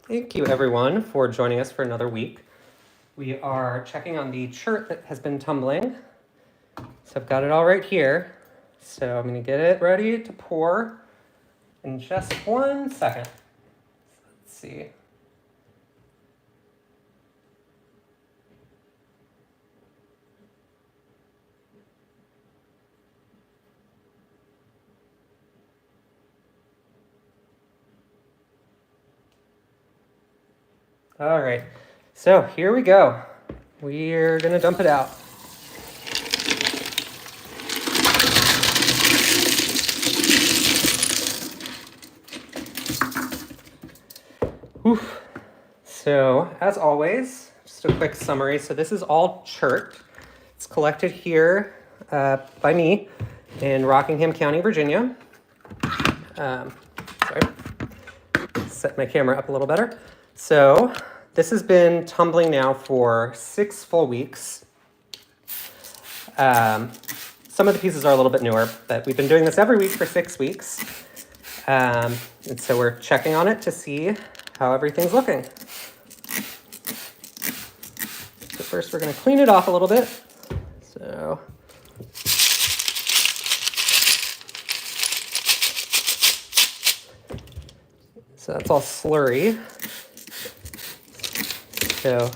Thank you everyone for joining us for another week. We are checking on the chert that has been tumbling. So I've got it all right here. So I'm going to get it ready to pour in just 1 second. Let's see. All right, so here we go. We're gonna dump it out. Oof. So as always, just a quick summary. So this is all chert. It's collected here by me in Rockingham County, Virginia. Sorry, set my camera up a little better. So this has been tumbling now for 6 full weeks. Some of the pieces are a little bit newer, but we've been doing this every week for 6 weeks. And so we're checking on it to see how everything's looking. So first we're going to clean it off a little bit. So that's all slurry. So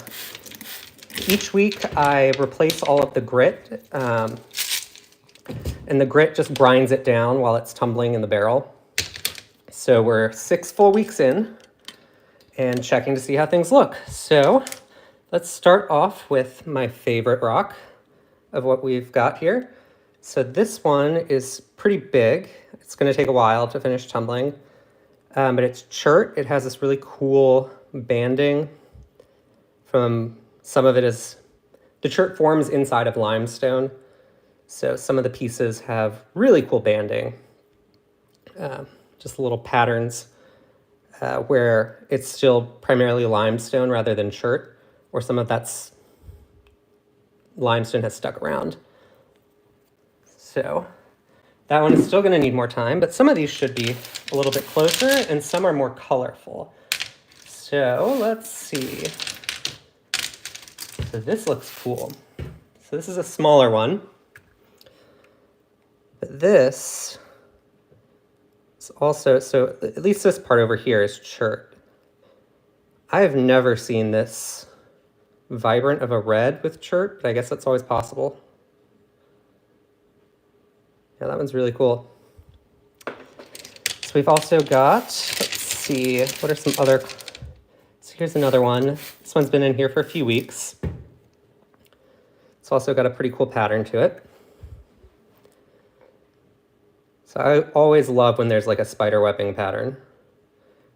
each week I replace all of the grit, and the grit just grinds it down while it's tumbling in the barrel. So we're 6 full weeks in and checking to see how things look. So let's start off with my favorite rock of what we've got here. So this one is pretty big. It's going to take a while to finish tumbling, but it's chert. It has this really cool banding. From some of it is, the chert forms inside of limestone. So some of the pieces have really cool banding, just little patterns where it's still primarily limestone rather than chert, or some of that's limestone has stuck around. So that one is still going to need more time, but some of these should be a little bit closer and some are more colorful. So let's see. So this looks cool. So this is a smaller one. But this is also, so at least this part over here is chert. I have never seen this vibrant of a red with chert, but I guess that's always possible. Yeah, that one's really cool. So we've also got, let's see, what are some other, so here's another one. This one's been in here for a few weeks. It's also got a pretty cool pattern to it. So I always love when there's like a spider webbing pattern.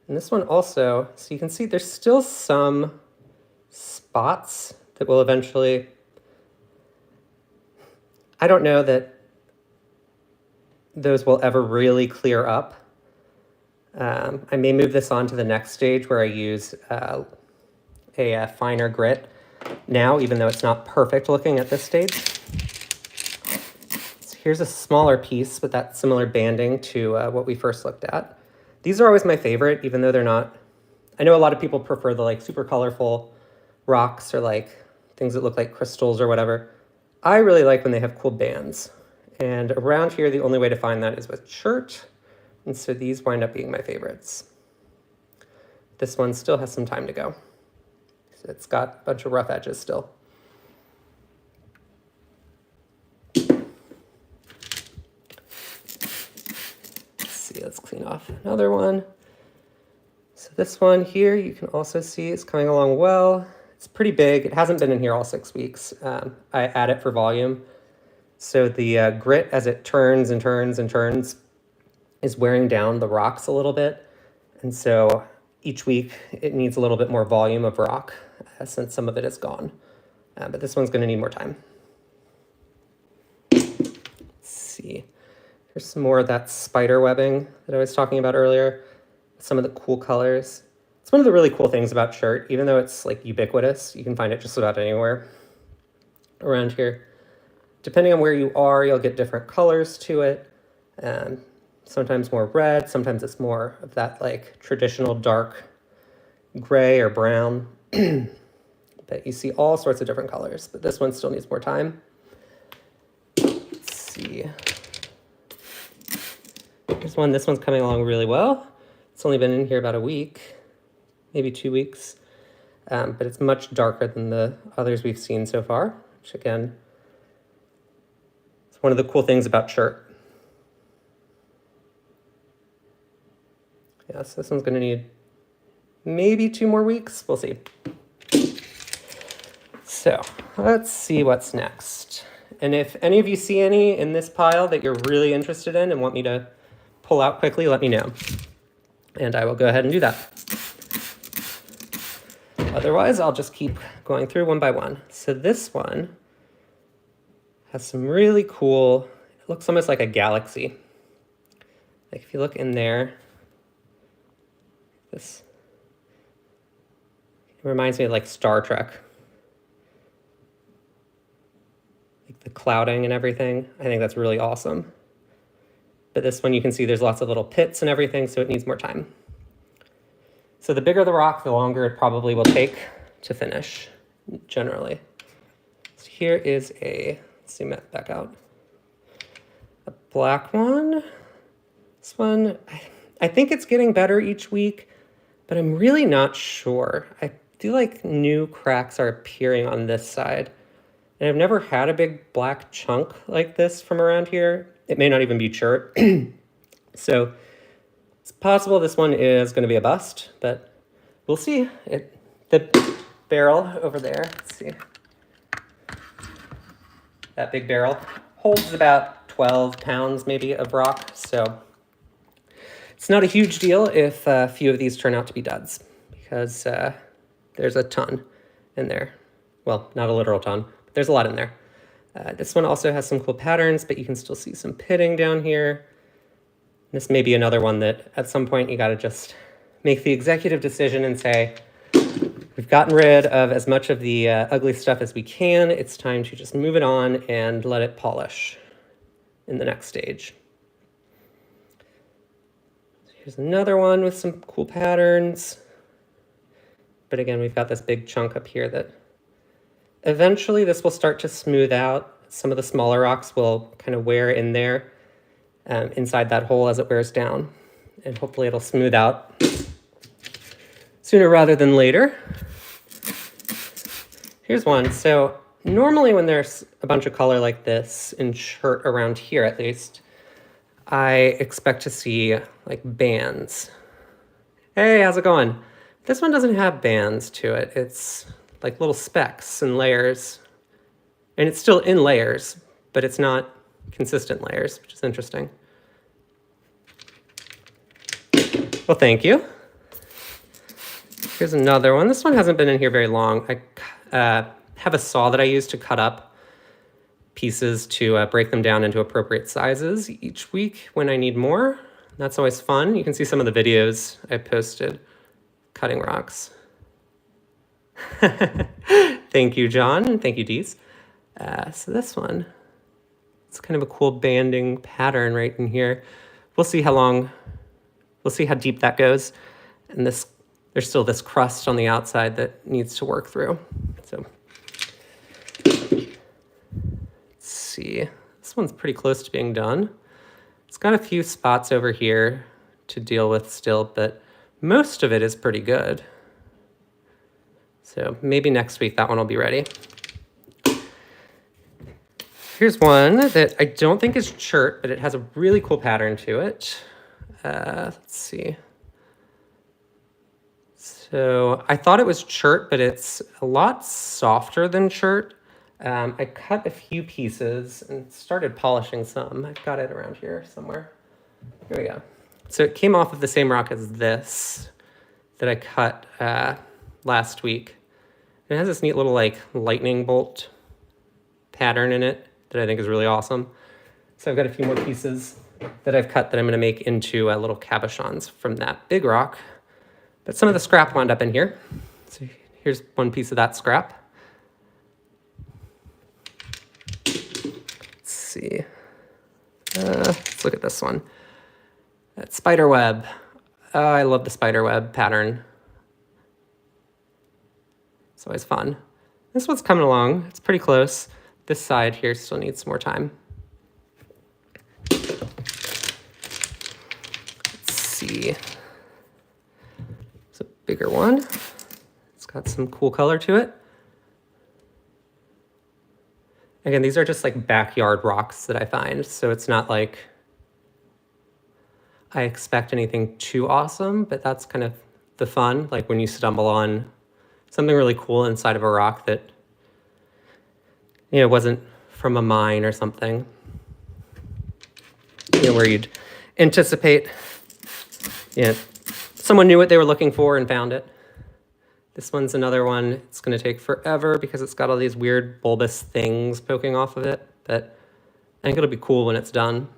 And this one also, so you can see there's still some spots that will eventually, I don't know that those will ever really clear up. I may move this on to the next stage where I use a finer grit now, even though it's not perfect looking at this stage. So here's a smaller piece with that similar banding to what we first looked at. These are always my favorite, even though they're not, I know a lot of people prefer the like super colorful rocks or like things that look like crystals or whatever. I really like when they have cool bands. And around here, the only way to find that is with chert. And so these wind up being my favorites. This one still has some time to go. It's got a bunch of rough edges still. Let's see, let's clean off another one. So this one here, you can also see is coming along well. It's pretty big. It hasn't been in here all 6 weeks. I add it for volume. So the grit, as it turns and turns and turns, is wearing down the rocks a little bit. And so each week it needs a little bit more volume of rock since some of it is gone. But this one's gonna need more time. Let's see. Here's some more of that spider webbing that I was talking about earlier. Some of the cool colors. It's one of the really cool things about chert, even though it's like ubiquitous, you can find it just about anywhere around here. Depending on where you are, you'll get different colors to it. Sometimes more red, sometimes it's more of that like traditional dark gray or brown. But you see all sorts of different colors, but this one still needs more time. Let's see. Here's one. This one's coming along really well. It's only been in here about a week, maybe 2 weeks, but it's much darker than the others we've seen so far, which again, it's one of the cool things about Chert. Yes, this one's going to need maybe 2 more weeks. We'll see. So let's see what's next. And if any of you see any in this pile that you're really interested in and want me to pull out quickly, let me know. And I will go ahead and do that. Otherwise, I'll just keep going through one by one. So this one has some really cool, it looks almost like a galaxy. Like if you look in there, this it reminds me of like Star Trek. Like the clouding and everything. I think that's really awesome. But this one you can see there's lots of little pits and everything, so it needs more time. So the bigger the rock, the longer it probably will take to finish, generally. So here is a, let's zoom it back out. A black one. This one, I think it's getting better each week, but I'm really not sure. I feel like new cracks are appearing on this side. And I've never had a big black chunk like this from around here. It may not even be Chert. So it's possible this one is going to be a bust, but we'll see. The barrel over there, let's see. That big barrel holds about 12 pounds maybe of rock, so it's not a huge deal if a few of these turn out to be duds, because there's a ton in there. Well, not a literal ton, but there's a lot in there. This one also has some cool patterns, but you can still see some pitting down here. This may be another one that at some point you got to just make the executive decision and say, we've gotten rid of as much of the ugly stuff as we can. It's time to just move it on and let it polish in the next stage. Here's another one with some cool patterns. But again, we've got this big chunk up here that eventually this will start to smooth out. Some of the smaller rocks will kind of wear in there inside that hole as it wears down. And hopefully it'll smooth out sooner rather than later. Here's one. So normally when there's a bunch of color like this in Chert around here at least, I expect to see like bands. Hey, how's it going? This one doesn't have bands to it. It's like little specks and layers. And it's still in layers, but it's not consistent layers, which is interesting. Well, thank you. Here's another one. This one hasn't been in here very long. I have a saw that I use to cut up pieces to break them down into appropriate sizes each week when I need more. That's always fun. You can see some of the videos I posted cutting rocks. Thank you, John, and thank you, Dees. So this one, it's kind of a cool banding pattern right in here. We'll see how deep that goes. And there's still this crust on the outside that needs to work through. So let's see. This one's pretty close to being done. It's got a few spots over here to deal with still, but most of it is pretty good. So maybe next week that one will be ready. Here's one that I don't think is Chert, but it has a really cool pattern to it. Let's see. So I thought it was Chert, but it's a lot softer than Chert. I cut a few pieces and started polishing some. I've got it around here somewhere. Here we go. So it came off of the same rock as this that I cut last week. And it has this neat little like lightning bolt pattern in it that I think is really awesome. So I've got a few more pieces that I've cut that I'm going to make into little cabochons from that big rock. But some of the scrap wound up in here. So here's one piece of that scrap. Let's see. Let's look at this one. That spider web. I love the spider web pattern. It's always fun. This one's coming along. It's pretty close. This side here still needs some more time. Let's see. It's a bigger one. It's got some cool color to it. Again, these are just like backyard rocks that I find, so it's not like I expect anything too awesome, but that's kind of the fun, like when you stumble on something really cool inside of a rock that, you know, wasn't from a mine or something, you know, where you'd anticipate, you know, someone knew what they were looking for and found it. This one's another one. It's going to take forever because it's got all these weird bulbous things poking off of it, but I think it'll be cool when it's done.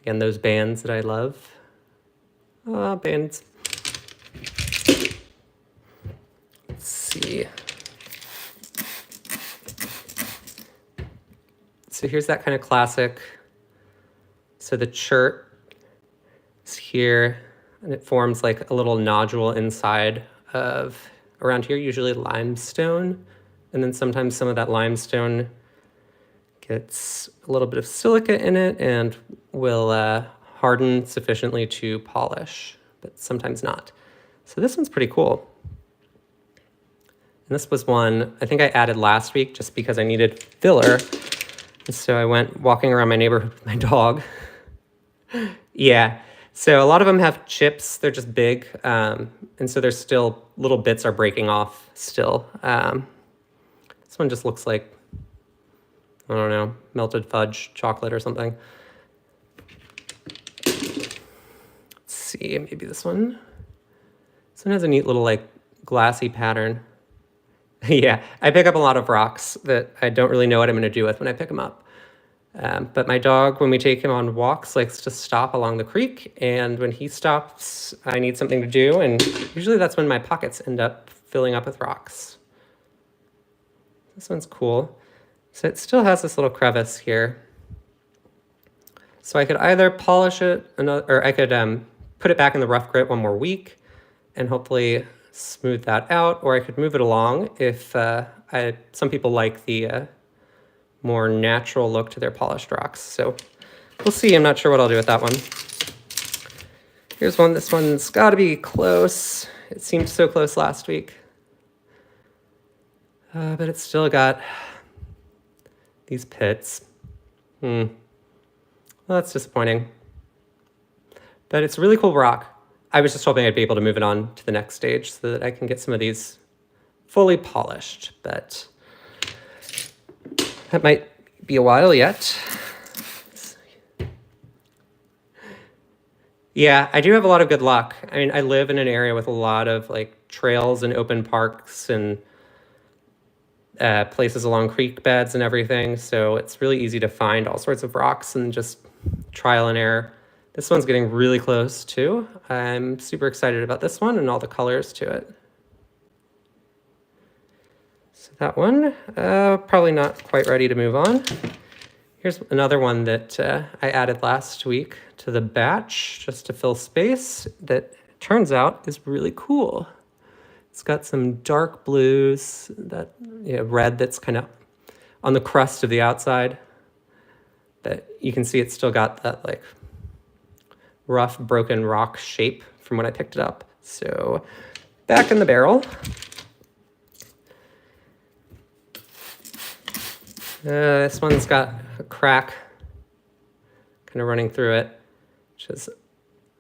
Again, those bands that I love. Bands. Let's see. So here's that kind of classic. So the chert is here, and it forms like a little nodule inside of, around here, usually limestone. And then sometimes some of that limestone gets a little bit of silica in it and will harden sufficiently to polish, but sometimes not. So this one's pretty cool. And this was one I think I added last week just because I needed filler. And so I went walking around my neighborhood with my dog. Yeah, so a lot of them have chips. They're just big. And so there's still, little bits are breaking off still. This one just looks like, I don't know, melted fudge chocolate or something. Let's see, maybe this one. This one has a neat little like glassy pattern. Yeah, I pick up a lot of rocks that I don't really know what I'm going to do with when I pick them up. But my dog, when we take him on walks, likes to stop along the creek. And when he stops, I need something to do. And usually that's when my pockets end up filling up with rocks. This one's cool. So it still has this little crevice here. So I could either polish it, or I could put it back in the rough grit one more week and hopefully smooth that out, or I could move it along if some people like the more natural look to their polished rocks. So we'll see. I'm not sure what I'll do with that one. Here's one. This one's got to be close. It seemed so close last week. But it's still got these pits. Well, that's disappointing. But it's a really cool rock. I was just hoping I'd be able to move it on to the next stage so that I can get some of these fully polished, but that might be a while yet. Yeah, I do have a lot of good luck. I mean, I live in an area with a lot of like trails and open parks and places along creek beds and everything, so it's really easy to find all sorts of rocks and just trial and error. This one's getting really close too. I'm super excited about this one and all the colors to it. So that one, probably not quite ready to move on. Here's another one that I added last week to the batch just to fill space that turns out is really cool. It's got some dark blues, that red that's kind of on the crust of the outside. But you can see it's still got that like rough broken rock shape from when I picked it up. So back in the barrel. This one's got a crack kind of running through it, which is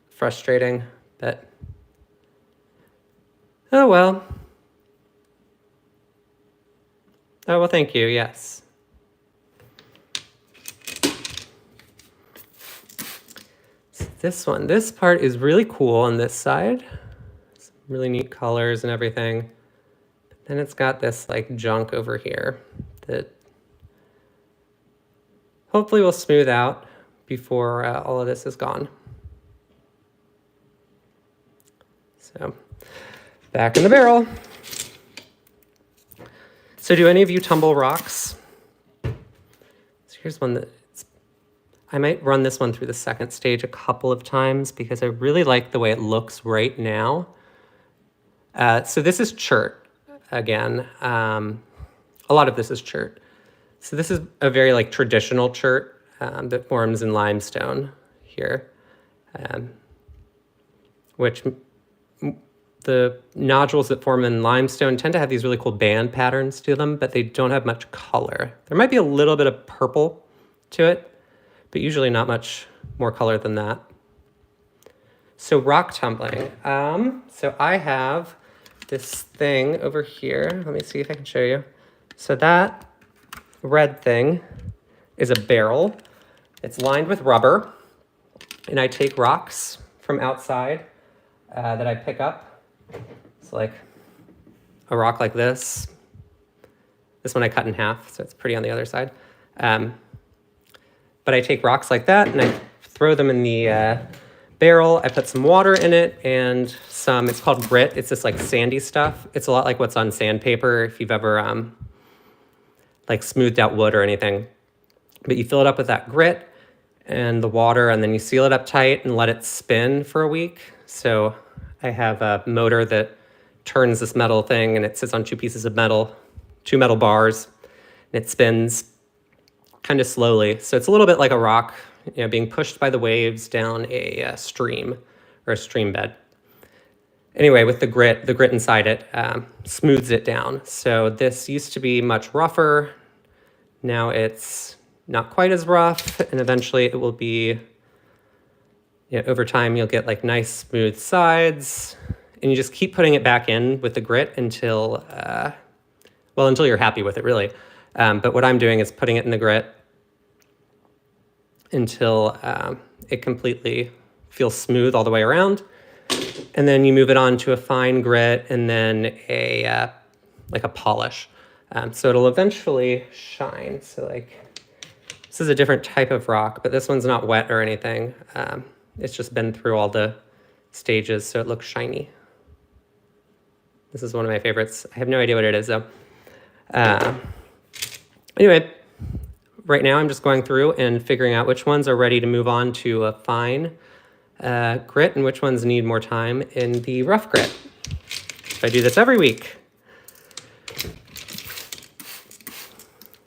frustrating, but oh well. Oh well, thank you, yes. This part is really cool on this side. Some really neat colors and everything. But then it's got this like junk over here that hopefully will smooth out before all of this is gone. So back in the barrel. So do any of you tumble rocks? So here's one that I might run this one through the second stage a couple of times because I really like the way it looks right now. So this is Chert. again. A lot of this is chert. So this is a very like traditional chert that forms in limestone here, which the nodules that form in limestone tend to have these really cool band patterns to them, but they don't have much color. There might be a little bit of purple to it, but usually not much more color than that. So rock tumbling. So I have this thing over here. Let me see if I can show you. So that red thing is a barrel. It's lined with rubber, and I take rocks from outside that I pick up. So like a rock like this. This one I cut in half, so it's pretty on the other side. But I take rocks like that and I throw them in the barrel. I put some water in it and some, it's called grit. It's this like sandy stuff. It's a lot like what's on sandpaper if you've ever like smoothed out wood or anything. But you fill it up with that grit and the water, and then you seal it up tight and let it spin for a week. So I have a motor that turns this metal thing, and it sits on two pieces of metal, two metal bars, and it spins kind of slowly. So it's a little bit like a rock, you know, being pushed by the waves down a stream or a stream bed. Anyway, with the grit inside it smooths it down. So this used to be much rougher. Now it's not quite as rough, and eventually it will be, you know, over time you'll get like nice smooth sides, and you just keep putting it back in with the grit until, well, until you're happy with it, really. But what I'm doing is putting it in the grit until it completely feels smooth all the way around. And then you move it on to a fine grit and then a like a polish. So it'll eventually shine. So like, this is a different type of rock, but this one's not wet or anything. It's just been through all the stages, so it looks shiny. This is one of my favorites. I have no idea what it is, though. Anyway, right now I'm just going through and figuring out which ones are ready to move on to a fine grit and which ones need more time in the rough grit. So I do this every week.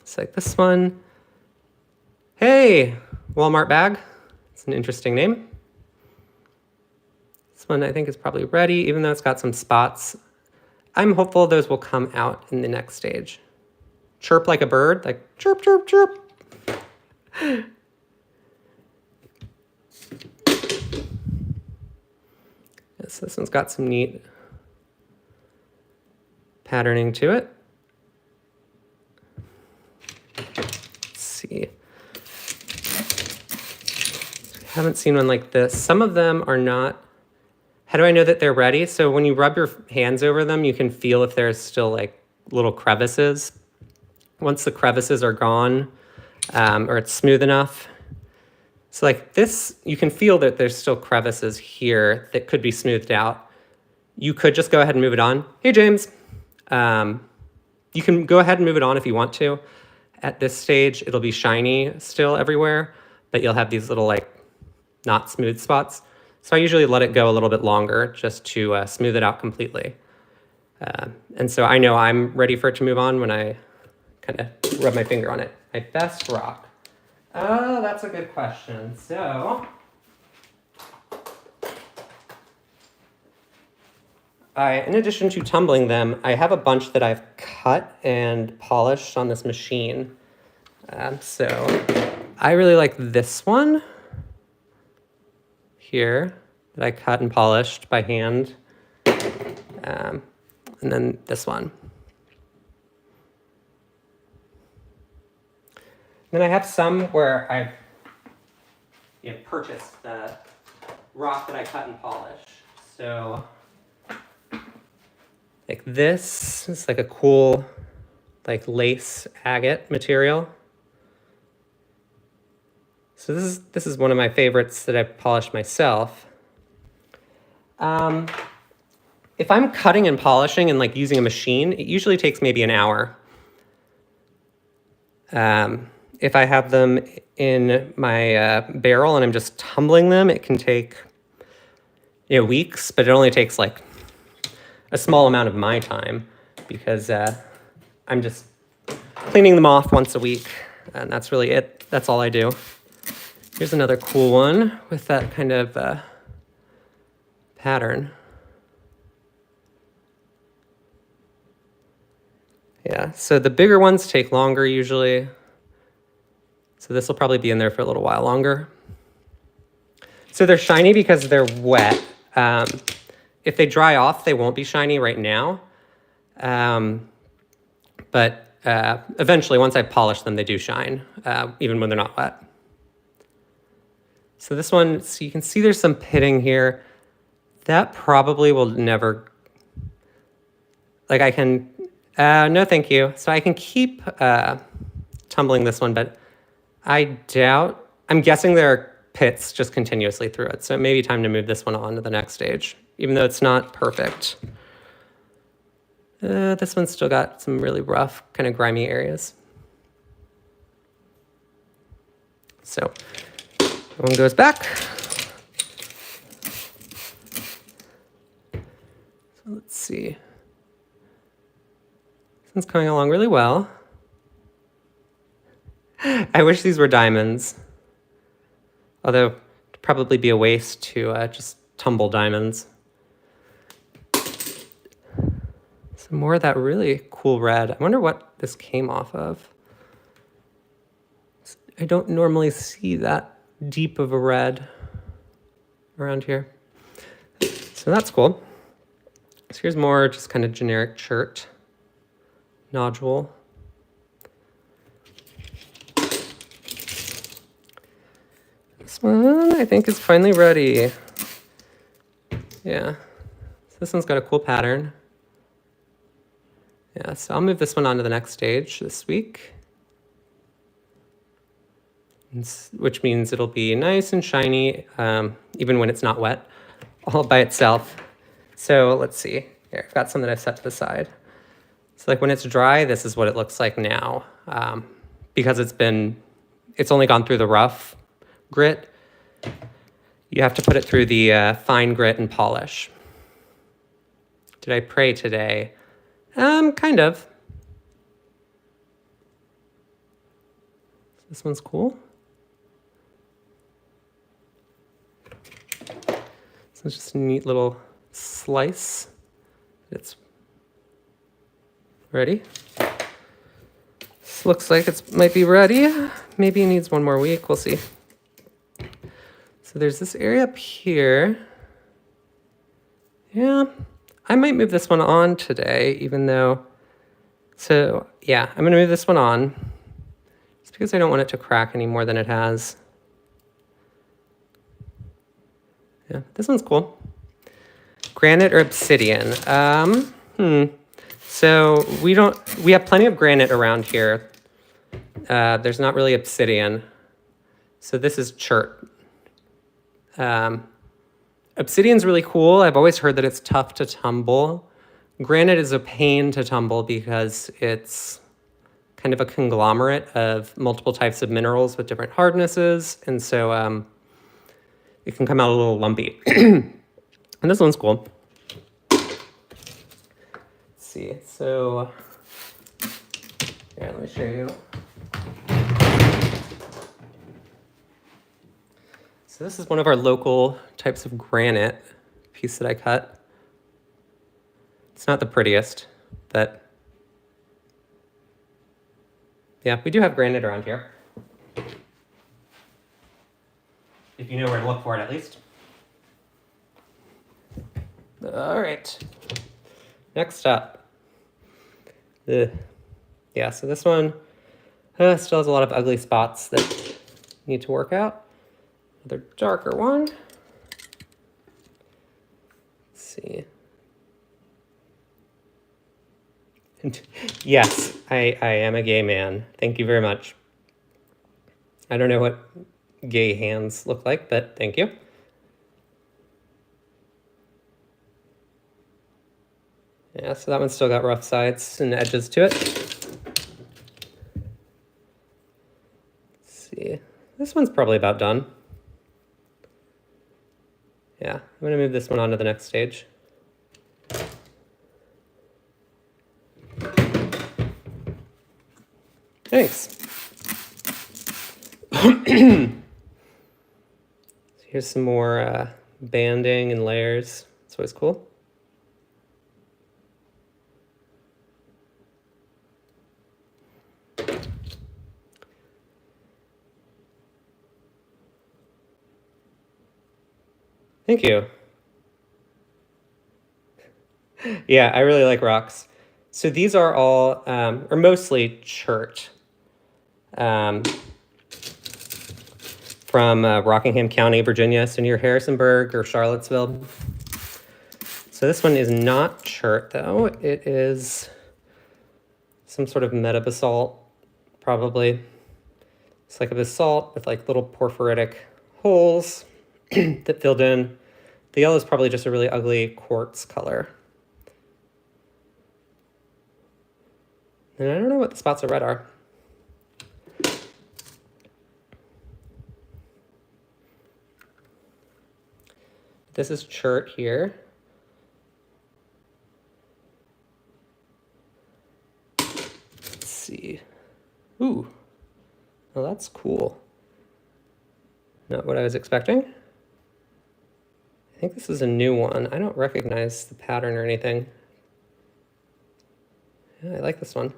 It's like this one. Hey, Walmart bag. It's an interesting name. This one I think is probably ready, even though it's got some spots. I'm hopeful those will come out in the next stage. Chirp like a bird, like chirp, chirp, chirp. Yes, this one's got some neat patterning to it. Let's see. I haven't seen one like this. Some of them are not. How do I know that they're ready? So when you rub your hands over them, you can feel if there's still like little crevices. Once the crevices are gone, or it's smooth enough. So like this, you can feel that there's still crevices here that could be smoothed out. You could just go ahead and move it on. Hey, James. You can go ahead and move it on if you want to. At this stage, it'll be shiny still everywhere, but you'll have these little like not smooth spots. So I usually let it go a little bit longer just to smooth it out completely. And so I know I'm ready for it to move on when I kind of rub my finger on it. My best rock. Oh, that's a good question. So in addition to tumbling them, I have a bunch that I've cut and polished on this machine. So I really like this one here that I cut and polished by hand. And then this one. Then I have some where I've purchased the rock that I cut and polished. So like this is like a cool like lace agate material. So this is one of my favorites that I've polished myself. If I'm cutting and polishing and like using a machine, it usually takes maybe an hour. If I have them in my barrel and I'm just tumbling them, it can take weeks, but it only takes like a small amount of my time. because I'm just cleaning them off once a week, and that's really it. That's all I do. Here's another cool one with that kind of pattern. Yeah, so the bigger ones take longer usually. So this will probably be in there for a little while longer. So they're shiny because they're wet. If they dry off, they won't be shiny right now. But eventually, once I polish them, they do shine, even when they're not wet. So this one, so you can see there's some pitting here. That probably will never, like I can, no thank you. So I can keep tumbling this one, but I doubt, I'm guessing there are pits just continuously through it. So it may be time to move this one on to the next stage, even though it's not perfect. This one's still got some really rough, kind of grimy areas. So one goes back. So let's see. This one's coming along really well. I wish these were diamonds. Although, it'd probably be a waste to just tumble diamonds. Some more of that really cool red. I wonder what this came off of. I don't normally see that deep of a red around here. So that's cool. So here's more just kind of generic chert nodule. This one I think is finally ready. Yeah, so this one's got a cool pattern. Yeah, so I'll move this one on to the next stage this week, which means it'll be nice and shiny, even when it's not wet, all by itself. So let's see. Here, I've got some that I've set to the side. So like when it's dry, this is what it looks like now. Because it's only gone through the rough grit, you have to put it through the fine grit and polish. Did I pray today? Kind of. This one's cool. So it's just a neat little slice. It's ready. This looks like it might be ready. Maybe it needs one more week. We'll see. So there's this area up here. Yeah, I might move this one on today, even though, so yeah, I'm gonna move this one on just because I don't want it to crack any more than it has. Yeah, this one's cool. Granite or obsidian? So we have plenty of granite around here. There's not really obsidian. So this is chert. Obsidian's really cool. I've always heard that it's tough to tumble. Granite is a pain to tumble because it's kind of a conglomerate of multiple types of minerals with different hardnesses. And so it can come out a little lumpy. And this one's cool. Let's see. So here, let me show you. So this is one of our local types of granite piece that I cut. It's not the prettiest, but yeah, we do have granite around here. If you know where to look for it, at least. All right. Next up. Yeah, so this one still has a lot of ugly spots that need to work out. Another darker one. Let's see. And yes, I am a gay man. Thank you very much. I don't know what gay hands look like, but thank you. Yeah, so that one's still got rough sides and edges to it. Let's see. This one's probably about done. Yeah, I'm gonna move this one on to the next stage. Thanks. Here's some more banding and layers. It's always cool. Thank you. Yeah, I really like rocks. So these are all, or mostly Chert, from Rockingham County, Virginia, so near Harrisonburg or Charlottesville. So this one is not Chert, though. It is some sort of metabasalt, probably. It's like a basalt with like little porphyritic holes that filled in. The yellow is probably just a really ugly quartz color. And I don't know what the spots of red are. This is Chert here. Let's see. Ooh, well, that's cool. Not what I was expecting. I think this is a new one. I don't recognize the pattern or anything. Yeah, I like this one.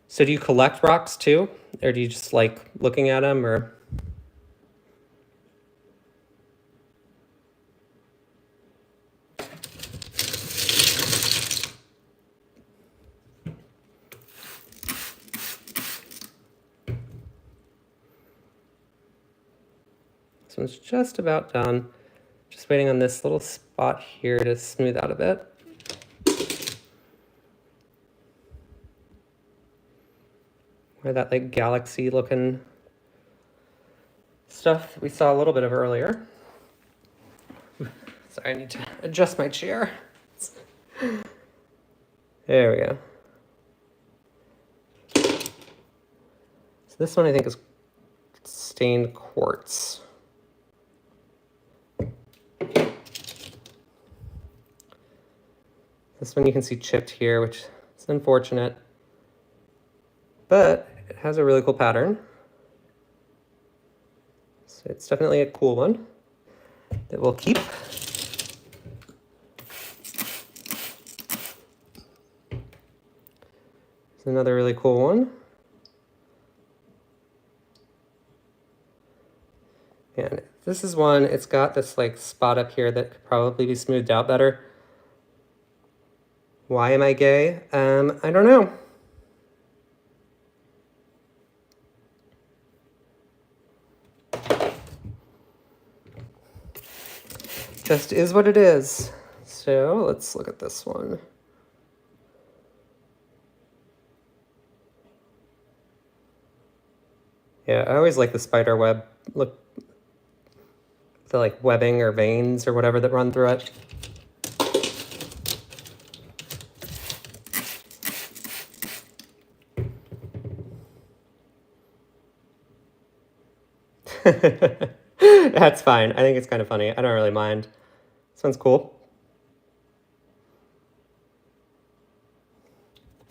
So do you collect rocks too? Or do you just like looking at them, or? This one's just about done. Just waiting on this little spot here to smooth out a bit. Where that like galaxy looking stuff we saw a little bit of earlier. Sorry, I need to adjust my chair. There we go. So this one I think is stained quartz. This one you can see chipped here, which is unfortunate, but it has a really cool pattern. So it's definitely a cool one that we'll keep. It's another really cool one. And this is one, it's got this like spot up here that could probably be smoothed out better. Why am I gay? I don't know. Just is what it is. So let's look at this one. Yeah, I always like the spider web look, the like webbing or veins or whatever that run through it. That's fine. I think it's kind of funny. I don't really mind. This one's cool.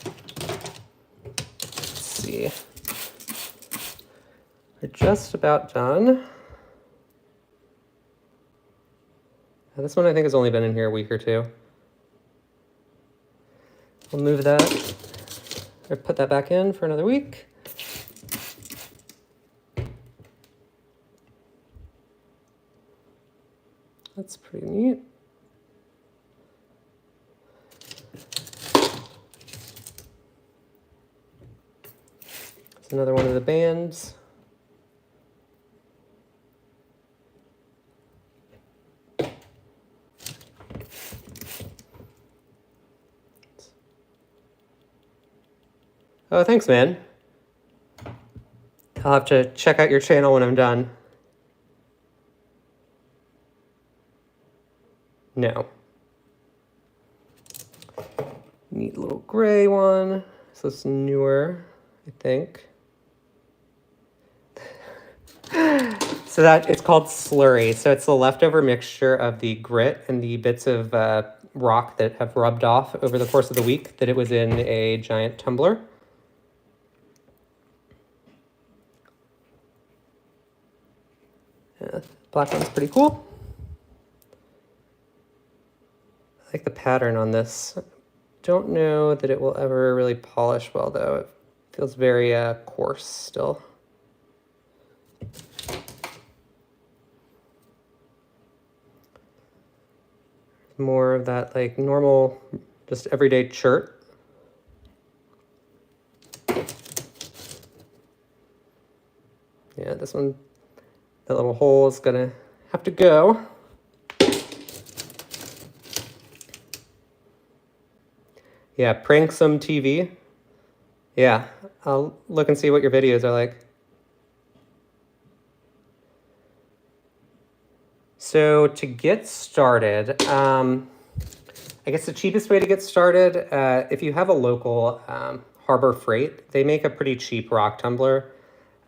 Let's see. We're just about done. This one I think has only been in here a week or two. We'll move that, or put that back in for another week. That's pretty neat. It's another one of the bands. Oh, thanks, man. I'll have to check out your channel when I'm done. No. Neat little gray one. So it's newer, I think. So that it's called slurry. So it's the leftover mixture of the grit and the bits of rock that have rubbed off over the course of the week that it was in a giant tumbler. Black one's pretty cool. I like the pattern on this. Don't know that it will ever really polish well though. It feels very coarse still. More of that like normal, just everyday chert. Yeah, this one, that little hole is gonna have to go. Yeah, prank some TV. Yeah, I'll look and see what your videos are like. So to get started, I guess the cheapest way to get started, if you have a local Harbor Freight, they make a pretty cheap rock tumbler.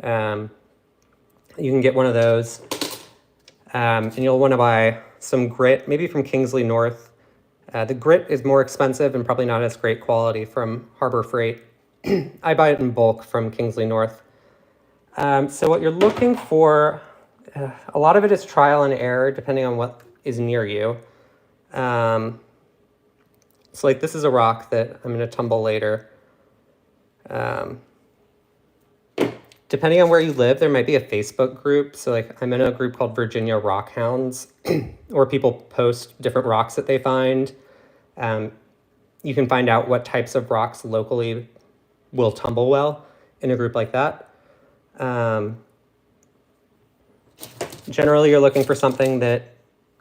You can get one of those, and you'll want to buy some grit, maybe from Kingsley North. The grit is more expensive and probably not as great quality from Harbor Freight. I buy it in bulk from Kingsley North. So what you're looking for, a lot of it is trial and error depending on what is near you. So like this is a rock that I'm going to tumble later. Depending on where you live, there might be a Facebook group. So like I'm in a group called Virginia Rock Hounds, where people post different rocks that they find. You can find out what types of rocks locally will tumble well in a group like that. Generally, you're looking for something that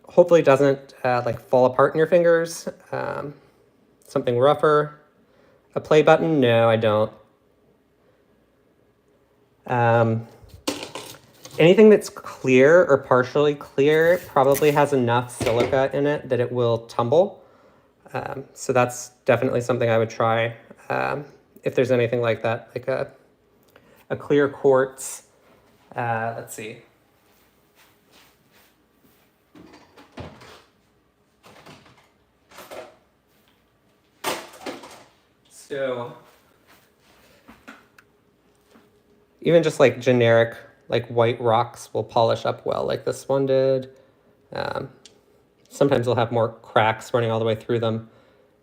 hopefully doesn't like fall apart in your fingers. Something rougher. A play button? No, I don't. Anything that's clear or partially clear probably has enough silica in it that it will tumble. So that's definitely something I would try if there's anything like that, like a clear quartz. Let's see. So even just like generic, like white rocks will polish up well, like this one did. Sometimes they'll have more cracks running all the way through them,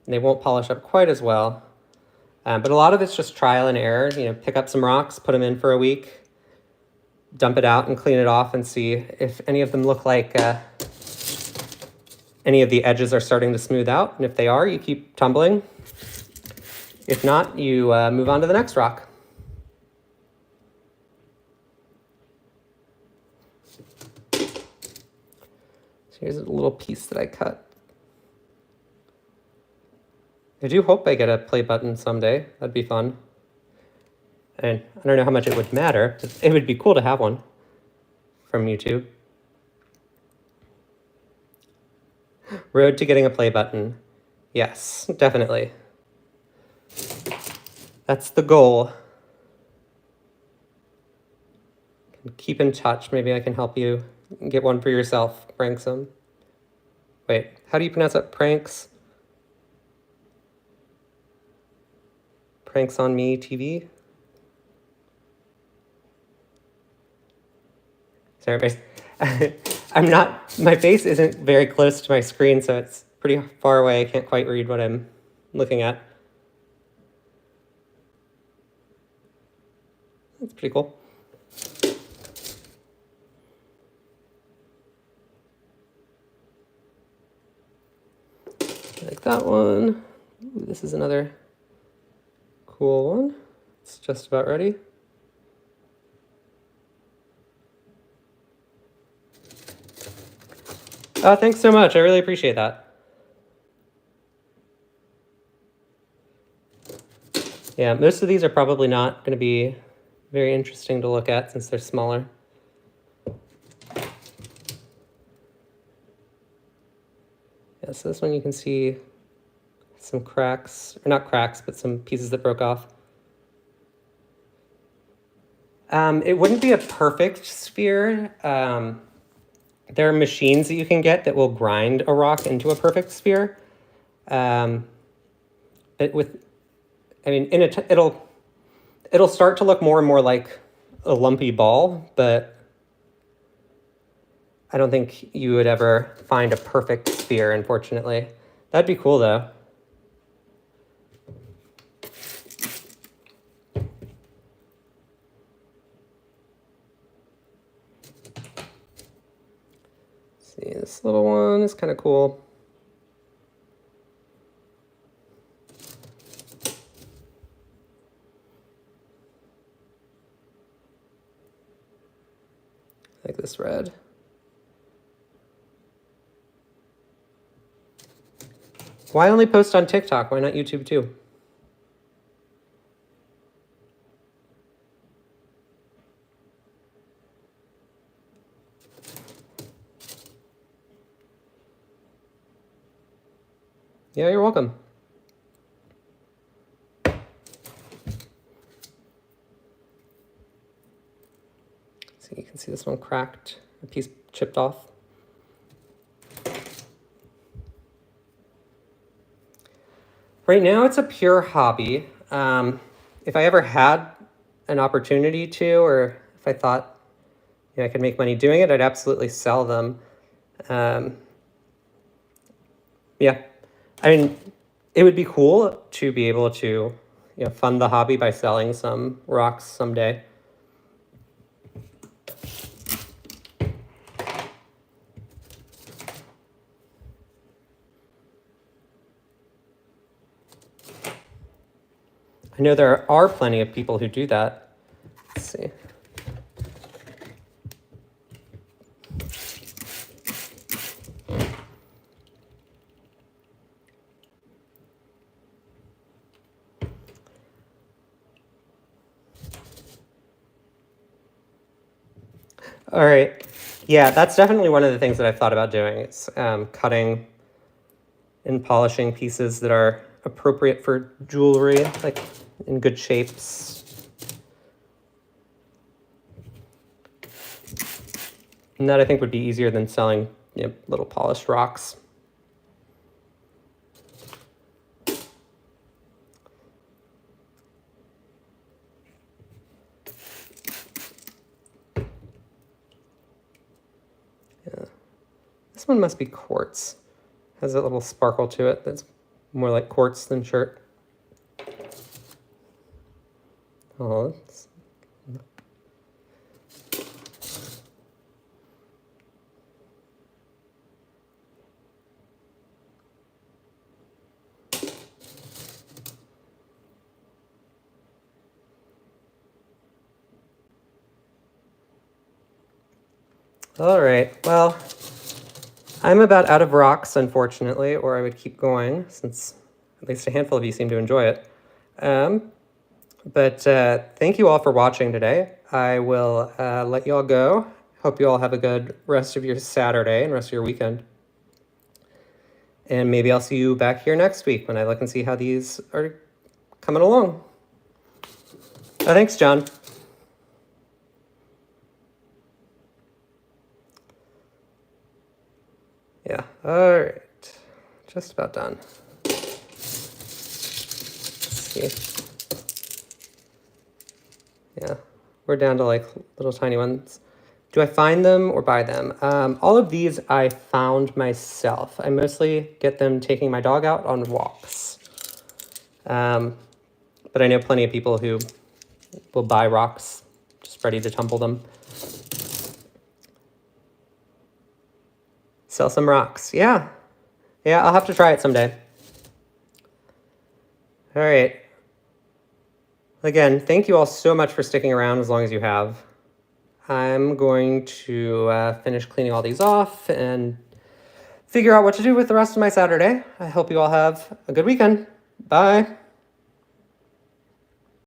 and they won't polish up quite as well. But a lot of it's just trial and error. You know, pick up some rocks, put them in for a week, dump it out and clean it off and see if any of them look like any of the edges are starting to smooth out. And if they are, you keep tumbling. If not, you move on to the next rock. So here's a little piece that I cut. I do hope I get a play button someday. That'd be fun. And I don't know how much it would matter. It would be cool to have one from YouTube. Road to getting a play button. Yes, definitely. That's the goal. Keep in touch. Maybe I can help you get one for yourself. Prank some. Wait, how do you pronounce that? Pranks? Pranks on Me TV? Sorry, my face isn't very close to my screen, so it's pretty far away. I can't quite read what I'm looking at. That's pretty cool. Like that one. Ooh, this is another cool one. It's just about ready. Oh, thanks so much. I really appreciate that. Yeah, most of these are probably not going to be very interesting to look at since they're smaller. Yeah, so this one you can see some cracks, or not cracks, but some pieces that broke off. It wouldn't be a perfect sphere. There are machines that you can get that will grind a rock into a perfect sphere. But it'll start to look more and more like a lumpy ball, but I don't think you would ever find a perfect sphere, unfortunately. That'd be cool, though. See, this little one is kind of cool. I like this red. Why only post on TikTok? Why not YouTube too? Yeah, you're welcome. So you can see this one cracked, a piece chipped off. Right now, it's a pure hobby. If I ever had an opportunity to, or if I thought I could make money doing it, I'd absolutely sell them. Yeah, I mean, it would be cool to be able to fund the hobby by selling some rocks someday. I know there are plenty of people who do that. Let's see. All right. Yeah, that's definitely one of the things that I've thought about doing. It's cutting and polishing pieces that are appropriate for jewelry, like in good shapes. And that I think would be easier than selling little polished rocks. Yeah. This one must be quartz. Has a little sparkle to it that's more like quartz than Chert. Oh, all right. Well, I'm about out of rocks, unfortunately, or I would keep going, since at least a handful of you seem to enjoy it. But thank you all for watching today. I will let you all go. Hope you all have a good rest of your Saturday and rest of your weekend. And maybe I'll see you back here next week when I look and see how these are coming along. Thanks, John. Yeah, all right. Just about done. Let's see. Yeah, we're down to like little tiny ones. Do I find them or buy them? All of these I found myself. I mostly get them taking my dog out on walks. But I know plenty of people who will buy rocks just ready to tumble them. Sell some rocks. Yeah, I'll have to try it someday. All right. Again, thank you all so much for sticking around as long as you have. I'm going to finish cleaning all these off and figure out what to do with the rest of my Saturday. I hope you all have a good weekend. Bye.